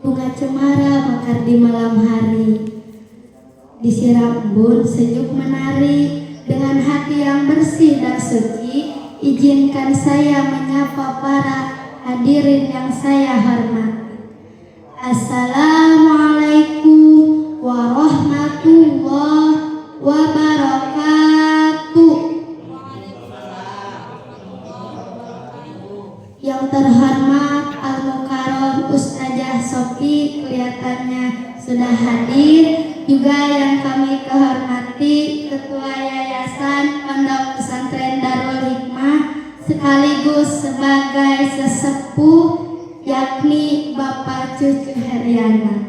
Bunga cemara mekar di malam hari, disiram embun sejuk menari. Dengan hati yang bersih dan suci, izinkan saya menyapa para hadirin yang saya hormati. Assalamualaikum warahmatullahi wabarakatuh. Yang terhormat Al-Mukarram Ustazah Sofi kelihatannya sudah hadir. Juga yang kami kehormati Ketua Yayasan Pondok Pesantren Darul Hikmah sekaligus sebagai sesepuh, yakni Bapak Cucu Heriana.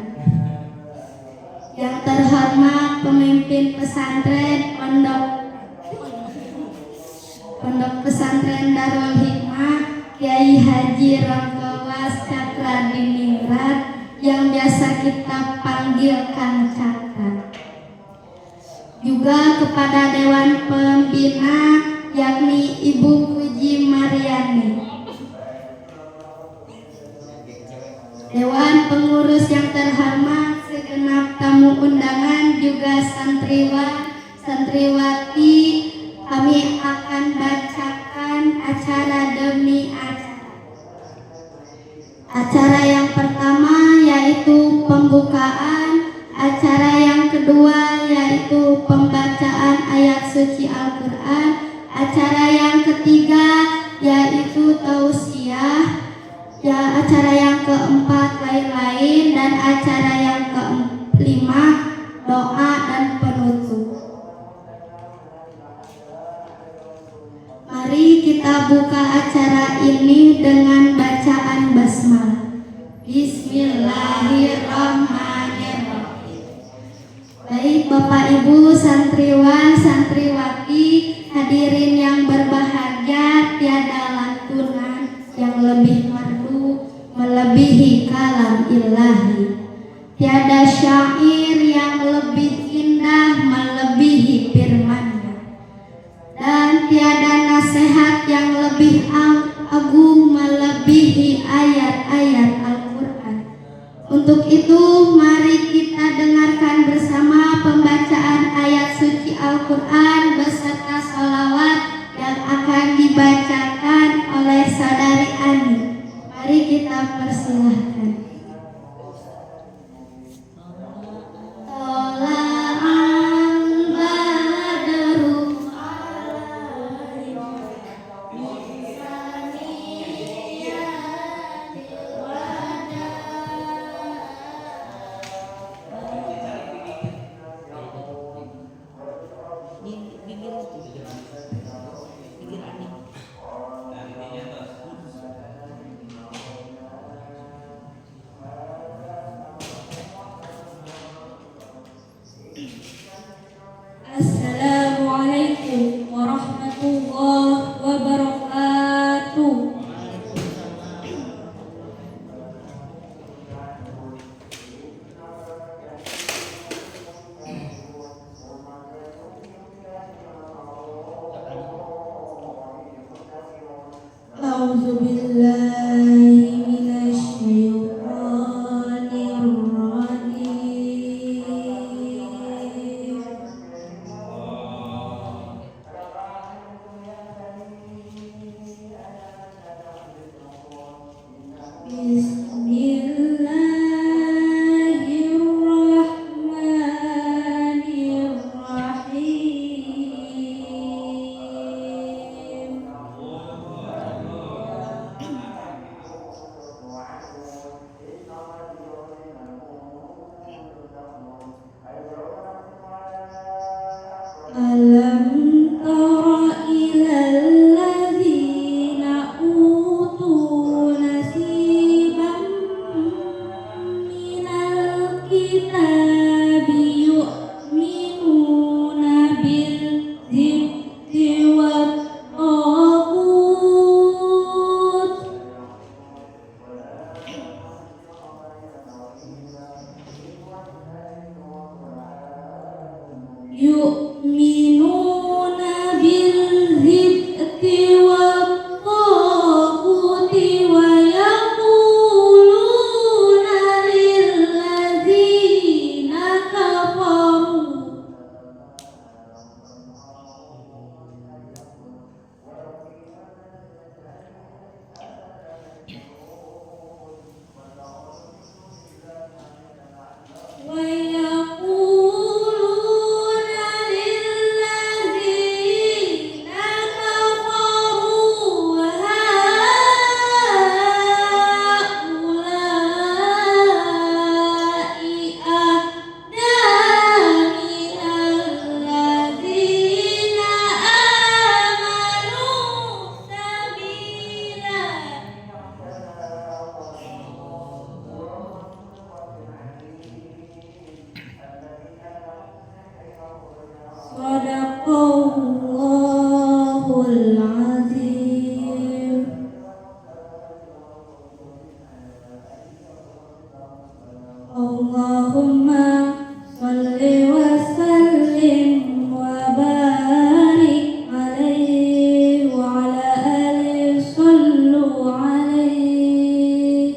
Yang terhormat pemimpin pesantren Pondok Pesantren Darul Hikmah Kiai Haji Rongkowas Cakradiningrat yang biasa kita panggil Kang Cakra. Juga kepada Dewan Pembina yakni Ibu Puji Mariani. Dewan Pengurus yang terhormat, segenap tamu undangan, juga santriwan, santriwati, kami akan bacakan acara demi acara. Acara yang pertama yaitu pembukaan, acara yang kedua yaitu pembacaan ayat suci Al-Quran, acara yang ketiga yaitu tausiah, acara yang keempat lain-lain, dan acara yang kelima doa dan penutup. Mari kita buka acara ini dengan bacaan basmalah. Bismillahirrahmanirrahim. Baik Bapak Ibu santriwan santriwati, hadirin yang berbahagia, tiada lantunan yang lebih merdu melebihi kalam ilahi, tiada syair yang lebih indah melebihi firman-Nya, dan tiada nasihat yang lebih agung melebihi ayat-ayat Al-Quran. Untuk itu mari kita dengarkan bersama pembacaan ayat suci Al-Quran beserta sholawat yang akan dibacakan oleh Saudari Ani. Mari kita persilahkan. Assalamualaikum warahmatullahi wabarakatuh. A'udzubillahi Alam tara ilal ladzina utu nasiban minal kitabi yu'minuna bil jibti wat taghut yu'minuna bil jibti wat taghuti wa yaquluna li Allahumma sholli wa sallim wa barik alaihi wa ala alihi sallu alaihi.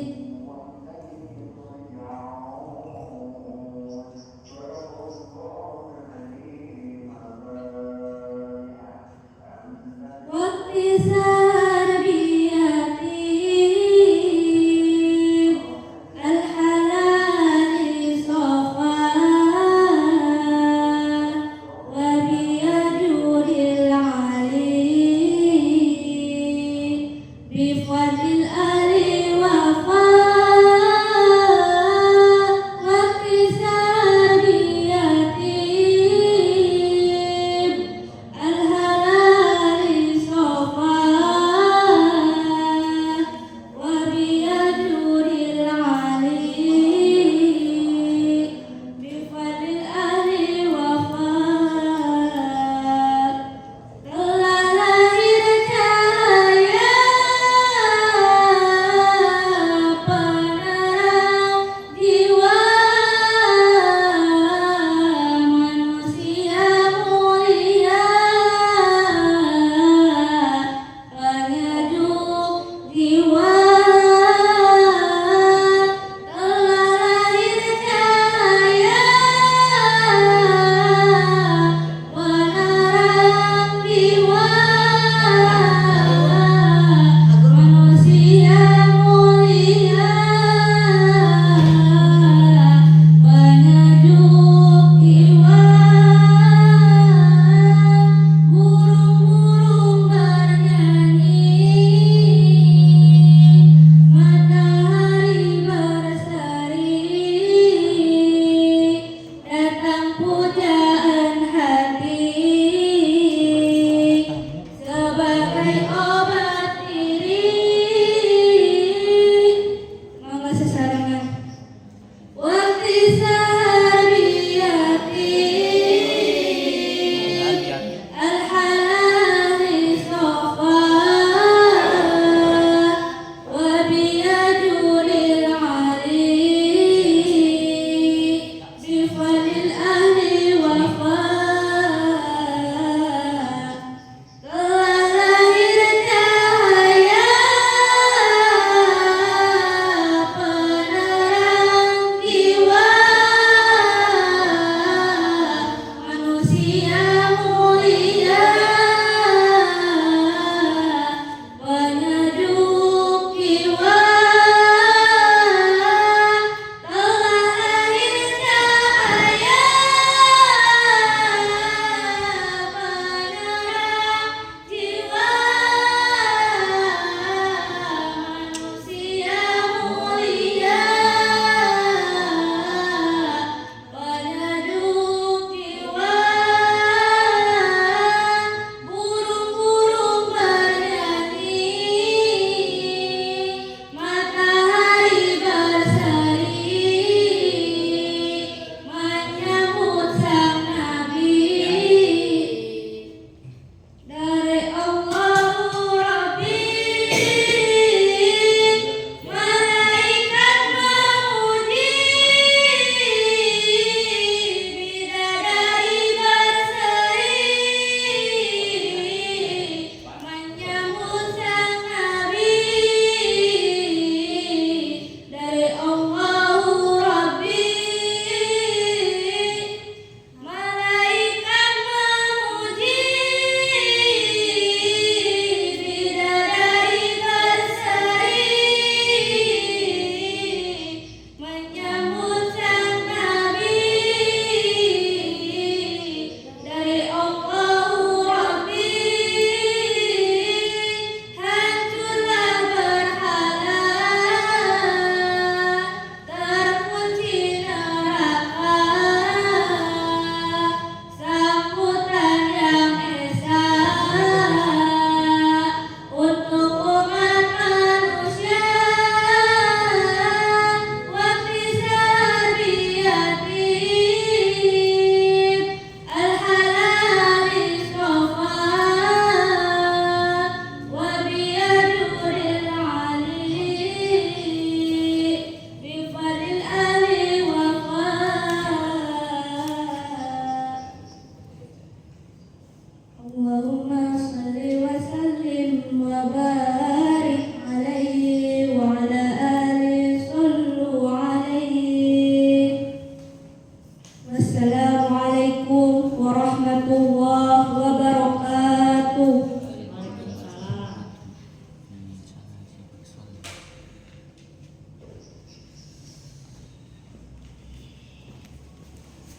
Wa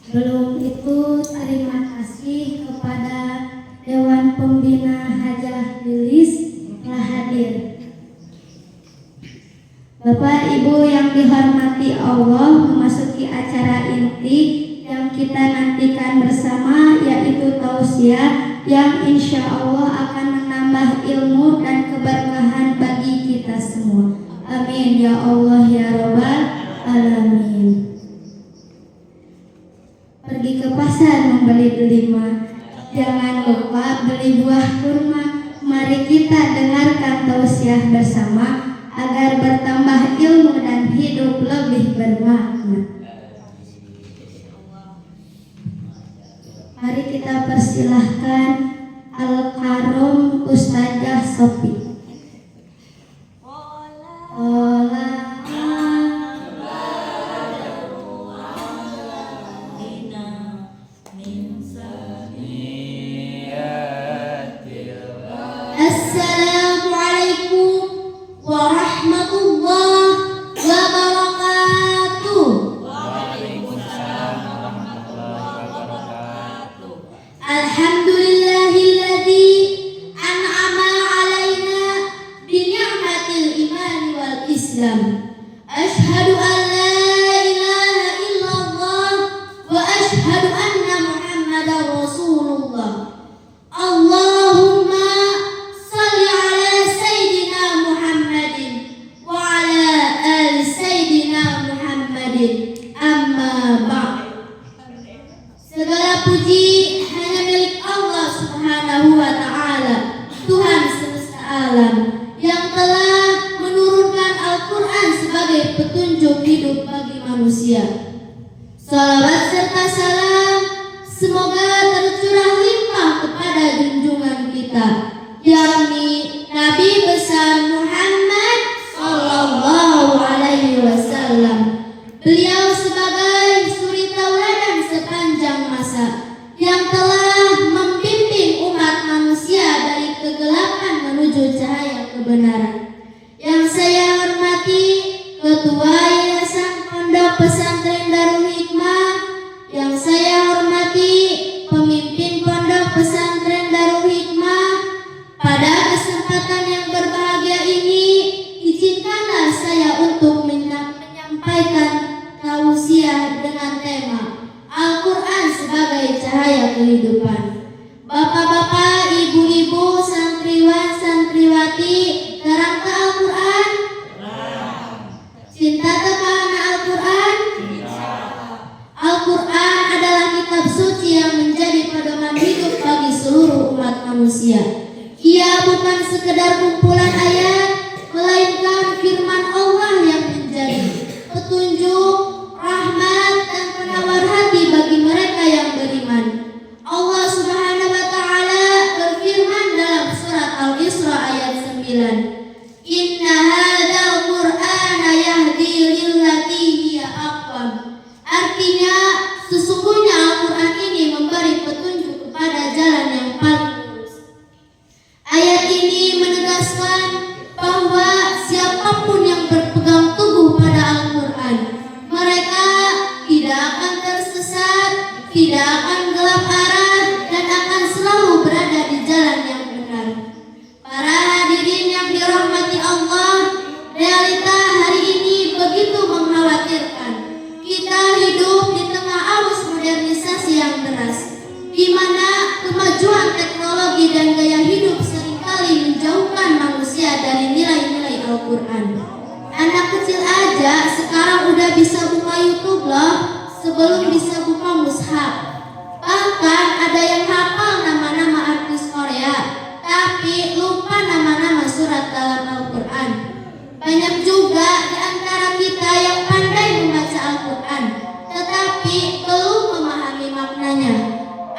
Belum itu terima kasih kepada Dewan Pembina Hajah Lilis telah hadir. Bapak Ibu yang dihormati Allah, memasuki acara inti yang kita nantikan bersama, yaitu tausiah yang insya Allah akan menambah ilmu dan keberkahan bagi kita semua. Amin ya Allah ya Rabbal Alamin. Pergi ke pasar membeli delima, jangan lupa beli buah kurma. Mari kita dengarkan tausiah bersama agar bertambah ilmu dan hidup lebih bermakna. Mari kita persilahkan Al-Karom Ustazah Sofi. Assalamualaikum warahmatullahi wabarakatuh. Waalaikumsalam warahmatullahi wabarakatuh. Alhamdulillahilladzi an'ama alaina bi ni'matil iman wal islam. Asyhadu an la ilaha illallah wa asyhadu anna Muhammadar Rasulullah. Allahumma salli ala Sayyidina Muhammadin wa ala ali Sayyidina Muhammadin, amma ba'd. Segala puji hanya milik Allah Subhanahu wa ta'ala, Tuhan semesta alam, yang telah menurunkan Al-Quran sebagai petunjuk hidup bagi manusia. Salawat serta salam semoga tercurah limpah kepada junjungan kita, yakni Nabi besar Muhammad sallallahu alaihi wasallam. Beliau sebagai suri tauladan sepanjang masa yang telah membimbing umat manusia dari kegelapan menuju cahaya kebenaran. Yang saya hormati Ketua Yayasan Pondok Pesantren Darul Hikmah, yang saya hormati pemimpin Pondok Pesantren Darul Hikmah. Pada kesempatan yang berbahagia ini, izinkanlah saya untuk menyampaikan tausiah dengan tema Al-Quran sebagai cahaya kehidupan. Bapak-bapak, ibu-ibu, santriwan, santriwati, garang ke Al-Quran? Cinta kepada Al-Quran? Al-Quran adalah kitab suci yang menjadi pedoman hidup bagi seluruh umat manusia. Ia bukan sekedar kumpulan ayat, melainkan firman Allah yang menjadi petunjuk, rahmat, dan penawar hati bagi mereka yang beriman. Allah Subhanahu wa ta'ala berfirman dalam surat Al-Isra ayat 9. Inna hadzal Qur'ana yahdi lillati hiya aqwam. Artinya, sesungguhnya Al-Quran ini memberi petunjuk kepada jalan yang paling lurus. Ayat ini menegaskan bahwa siapapun yang berpegang teguh pada Al-Quran, mereka tidak akan tersesat, tidak akan gelap arah, dan akan selalu berada di jalan yang benar. Para hadirin yang dirahmati Allah, realita hari ini begitu mengkhawatirkan. Kita hidup di tengah arus modernisasi yang deras, di mana kemajuan teknologi dan gaya hidup seringkali menjauhkan manusia dari nilai-nilai Al-Quran. Anak kecil aja sekarang udah bisa buka YouTube loh, sebelum bisa buka mushaf. Bahkan ada yang hafal nama-nama artis Korea, tapi lupa nama-nama surat dalam Al-Quran. Banyak juga di antara kita yang pandai membaca Al-Quran, tetapi belum memahami maknanya.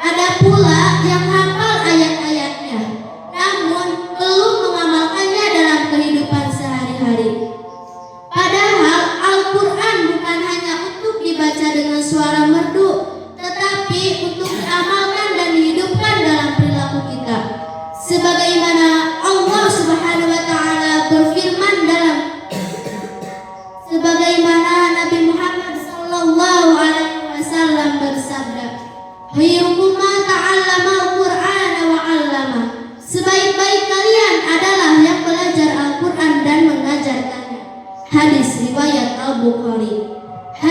Ada pula yang hafal ayat-ayatnya, namun belum mengamalkannya dalam kehidupan sehari-hari. Padahal Al-Quran bukan hanya untuk dibaca dengan suara merdu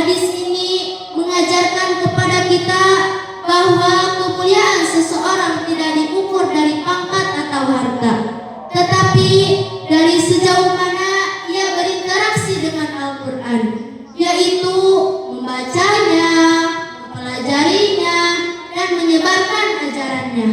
Hadis ini mengajarkan kepada kita bahwa kemuliaan seseorang tidak diukur dari pangkat atau harta, tetapi dari sejauh mana ia berinteraksi dengan Al-Quran, yaitu membacanya, mempelajarinya, dan menyebarkan ajarannya.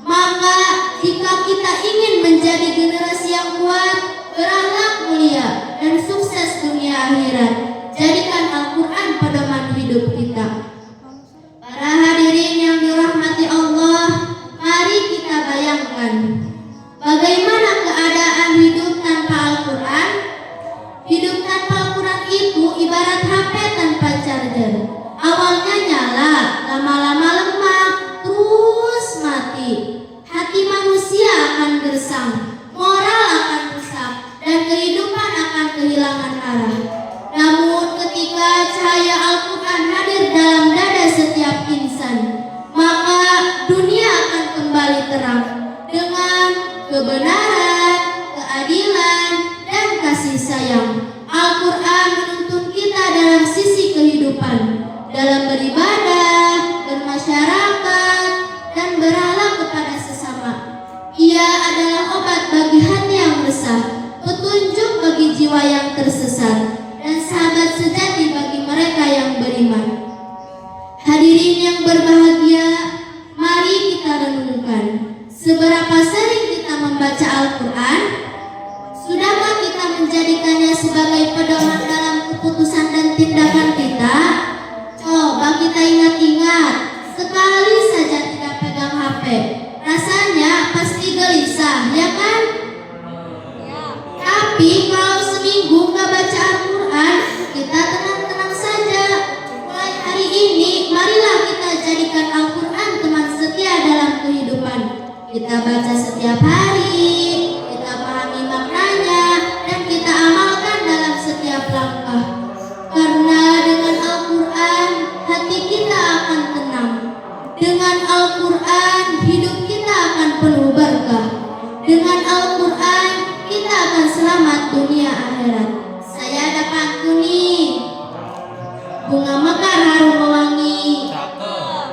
Maka jika kita ingin menjadi generasi yang kuat, berakhlak mulia, dan sukses dunia akhirat, jadikan Al-Quran pedoman hidup kita. Para hadirin yang dirahmati Allah, mari kita bayangkan bagaimana keadaan hidup tanpa Al-Quran. Hidup tanpa Al-Quran itu ibarat HP tanpa charger. Awalnya nyala, lama-lama lemah, terus mati. Hati manusia akan gersang, moral akan rusak, dan kehidupan akan kehilangan arah. Namun ketika cahaya Al-Quran hadir dalam dada setiap insan, maka dunia akan kembali terang dengan kebenaran, keadilan, dan kasih sayang. Al-Quran menuntun kita dalam sisi kehidupan, dalam beribadah, bermasyarakat, dan berakhlak kepada sesama. Ia adalah obat bagi hati yang resah, petunjuk bagi jiwa yang tersesat, dan sahabat sejati bagi mereka yang beriman. Hadirin yang berbahagia, mari kita renungkan, seberapa sering kita membaca Al-Quran? Sudahkah kita menjadikannya sebagai pedoman dalam keputusan dan tindakan kita? Coba kita ingat-ingat, sekali saja tidak pegang HP, rasanya pasti gelisah, ya kan? Tapi kalau seminggu nggak baca Al-Quran, kita tenang-tenang saja. Mulai hari ini, marilah kita jadikan Al-Quran teman setia dalam kehidupan. Kita baca setiap hari, kita pahami maknanya, dan kita amalkan dalam setiap langkah. Karena dengan Al-Quran, hati kita akan tenang. Dengan Al-Quran, hidup kita akan penuh berkah. Dengan Al-Quran, kita akan selamat dunia akhirat. Saya ada pantun nih. Bunga mekar harum mewangi,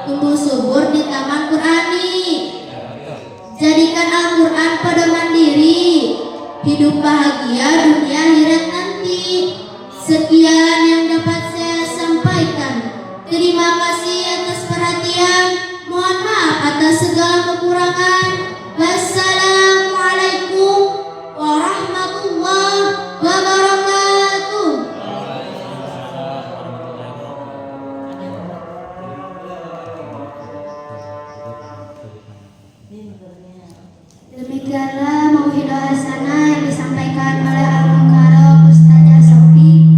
tumbuh subur di taman Qurani. Jadikan Al-Quran pedoman diri, hidup bahagia dunia akhirat nanti. Sekian yang dapat saya sampaikan. Terima kasih atas perhatian. Mohon maaf atas segala kekurangan. Wassalamualaikum warahmatullahi wabarakatuh. Demikianlah mauhidah hasanah yang disampaikan oleh Al-Mukarram Ustazah Sofi.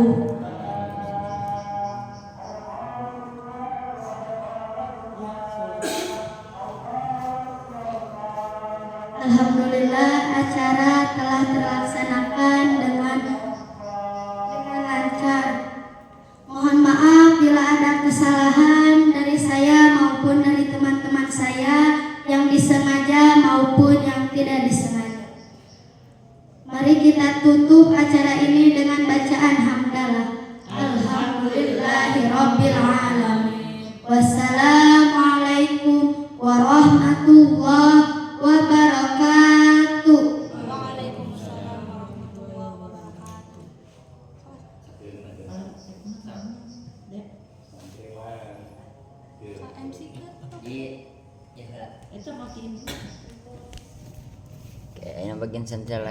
wabarakatuh. Alhamdulillah acara telah terlaksanakan dengan lancar. Mohon maaf bila ada kesalahan dari saya maupun dari teman-teman saya yang disengaja maupun yang tidak disengaja. Mari kita tutup acara ini dengan bacaan hamdalah. Alhamdulillahirabbil alamin. Wassalamualaikum warahmatullahi wabarakatuh. Waalaikumsalam warahmatullahi wabarakatuh. MC kan? Iya. Itu makin Kayaknya bagian sentral